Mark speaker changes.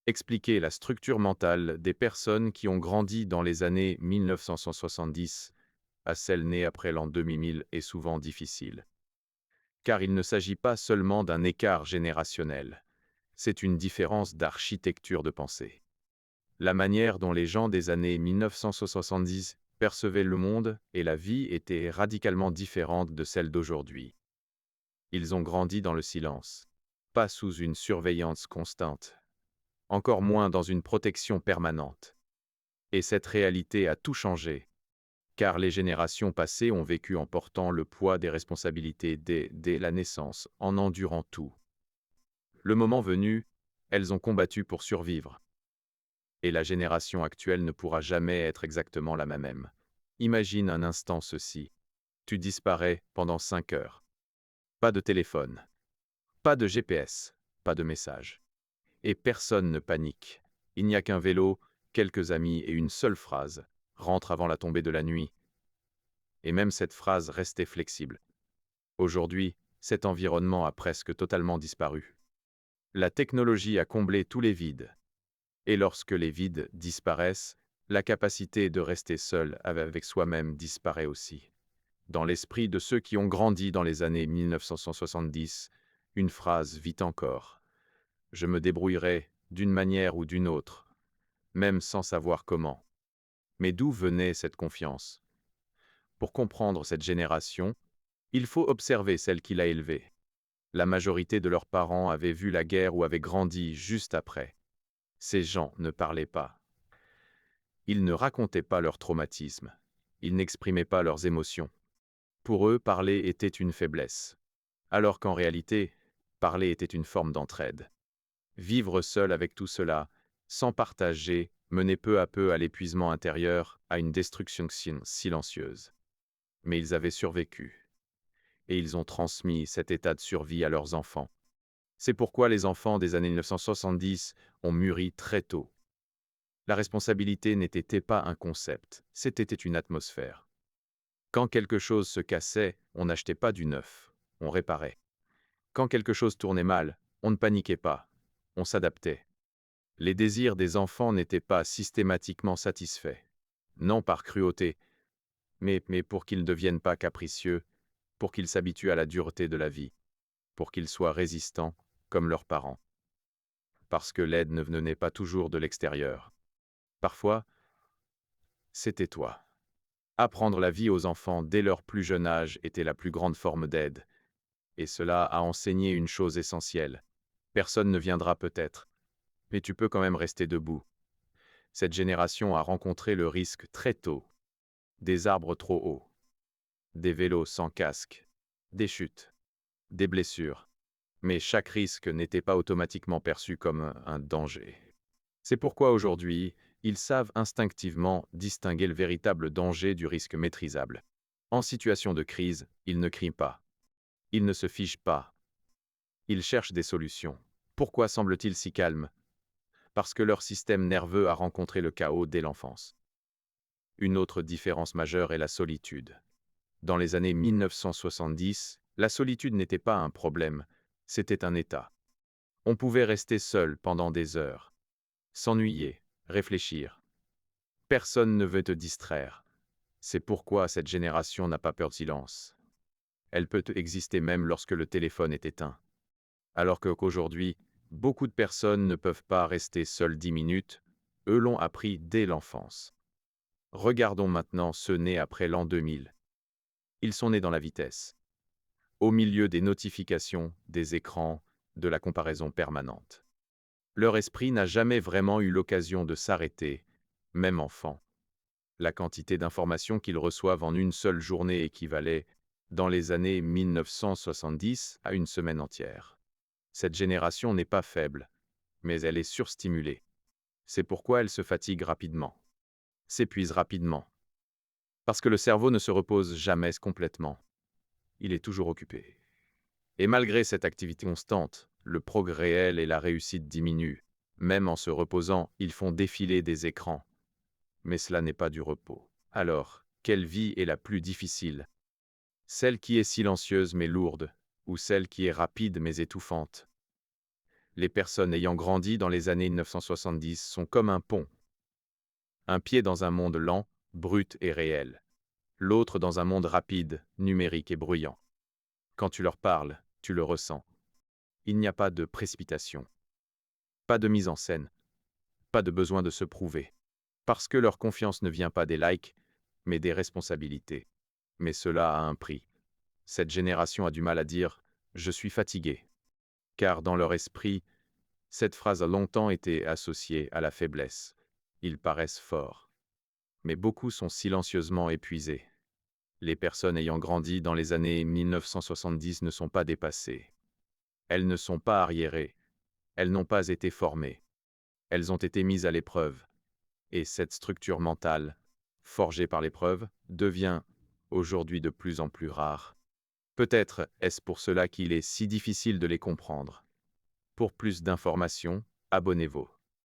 Speaker 1: Expliquer la structure mentale des personnes qui ont grandi dans les années 1970 à celles nées après l'an 2000 est souvent difficile. Car il ne s'agit pas seulement d'un écart générationnel, c'est une différence d'architecture de pensée. La manière dont les gens des années 1970 percevaient le monde et la vie était radicalement différente de celle d'aujourd'hui. Ils ont grandi dans le silence, pas sous une surveillance constante, encore moins dans une protection permanente. Et cette réalité a tout changé, car les générations passées ont vécu en portant le poids des responsabilités dès la naissance, en endurant tout. Le moment venu, elles ont combattu pour survivre. Et la génération actuelle ne pourra jamais être exactement la même. Imagine un instant ceci. Tu disparais pendant 5 heures. Pas de téléphone, pas de GPS, pas de message. Et personne ne panique. Il n'y a qu'un vélo, quelques amis et une seule phrase. Rentre avant la tombée de la nuit. Et même cette phrase restait flexible. Aujourd'hui, cet environnement a presque totalement disparu. La technologie a comblé tous les vides. Et lorsque les vides disparaissent, la capacité de rester seul avec soi-même disparaît aussi. Dans l'esprit de ceux qui ont grandi dans les années 1970, une phrase vit encore. Je me débrouillerai d'une manière ou d'une autre, même sans savoir comment. Mais d'où venait cette confiance? Pour comprendre cette génération, il faut observer celle qui l'a élevée. La majorité de leurs parents avaient vu la guerre ou avaient grandi juste après. Ces gens ne parlaient pas. Ils ne racontaient pas leur traumatisme. Ils n'exprimaient pas leurs émotions. Pour eux, parler était une faiblesse. Alors qu'en réalité, parler était une forme d'entraide. Vivre seul avec tout cela, sans partager, menait peu à peu à l'épuisement intérieur, à une destruction silencieuse. Mais ils avaient survécu. Et ils ont transmis cet état de survie à leurs enfants. C'est pourquoi les enfants des années 1970 ont mûri très tôt. La responsabilité n'était pas un concept, c'était une atmosphère. Quand quelque chose se cassait, on n'achetait pas du neuf, on réparait. Quand quelque chose tournait mal, on ne paniquait pas, on s'adaptait. Les désirs des enfants n'étaient pas systématiquement satisfaits. Non par cruauté, mais pour qu'ils ne deviennent pas capricieux, pour qu'ils s'habituent à la dureté de la vie, pour qu'ils soient résistants, comme leurs parents. Parce que l'aide ne venait pas toujours de l'extérieur. Parfois, c'était toi. Apprendre la vie aux enfants dès leur plus jeune âge était la plus grande forme d'aide. Et cela a enseigné une chose essentielle. Personne ne viendra peut-être, mais tu peux quand même rester debout. Cette génération a rencontré le risque très tôt. Des arbres trop hauts, des vélos sans casque, des chutes, des blessures. Mais chaque risque n'était pas automatiquement perçu comme un danger. C'est pourquoi aujourd'hui, ils savent instinctivement distinguer le véritable danger du risque maîtrisable. En situation de crise, ils ne crient pas. Ils ne se figent pas. Ils cherchent des solutions. Pourquoi semblent-ils si calmes? Parce que leur système nerveux a rencontré le chaos dès l'enfance. Une autre différence majeure est la solitude. Dans les années 1970, la solitude n'était pas un problème, c'était un état. On pouvait rester seul pendant des heures, s'ennuyer, réfléchir. Personne ne veut te distraire. C'est pourquoi cette génération n'a pas peur du silence. Elle peut exister même lorsque le téléphone est éteint. Alors qu'aujourd'hui, beaucoup de personnes ne peuvent pas rester seules 10 minutes, eux l'ont appris dès l'enfance. Regardons maintenant ceux nés après l'an 2000. Ils sont nés dans la vitesse, au milieu des notifications, des écrans, de la comparaison permanente. Leur esprit n'a jamais vraiment eu l'occasion de s'arrêter, même enfant. La quantité d'informations qu'ils reçoivent en une seule journée équivalait, dans les années 1970, à une semaine entière. Cette génération n'est pas faible, mais elle est surstimulée. C'est pourquoi elle se fatigue rapidement, s'épuise rapidement. Parce que le cerveau ne se repose jamais complètement. Il est toujours occupé. Et malgré cette activité constante, le progrès réel et la réussite diminuent. Même en se reposant, ils font défiler des écrans. Mais cela n'est pas du repos. Alors, quelle vie est la plus difficile? Celle qui est silencieuse mais lourde, ou celle qui est rapide mais étouffante? Les personnes ayant grandi dans les années 1970 sont comme un pont. Un pied dans un monde lent, brut et réel. L'autre dans un monde rapide, numérique et bruyant. Quand tu leur parles, tu le ressens. Il n'y a pas de précipitation. Pas de mise en scène. Pas de besoin de se prouver. Parce que leur confiance ne vient pas des likes, mais des responsabilités. Mais cela a un prix. Cette génération a du mal à dire « je suis fatigué », car dans leur esprit, cette phrase a longtemps été associée à la faiblesse. Ils paraissent forts. Mais beaucoup sont silencieusement épuisés. Les personnes ayant grandi dans les années 1970 ne sont pas dépassées. Elles ne sont pas arriérées. Elles n'ont pas été formées. Elles ont été mises à l'épreuve. Et cette structure mentale, forgée par l'épreuve, devient aujourd'hui de plus en plus rare. Peut-être est-ce pour cela qu'il est si difficile de les comprendre. Pour plus d'informations, abonnez-vous.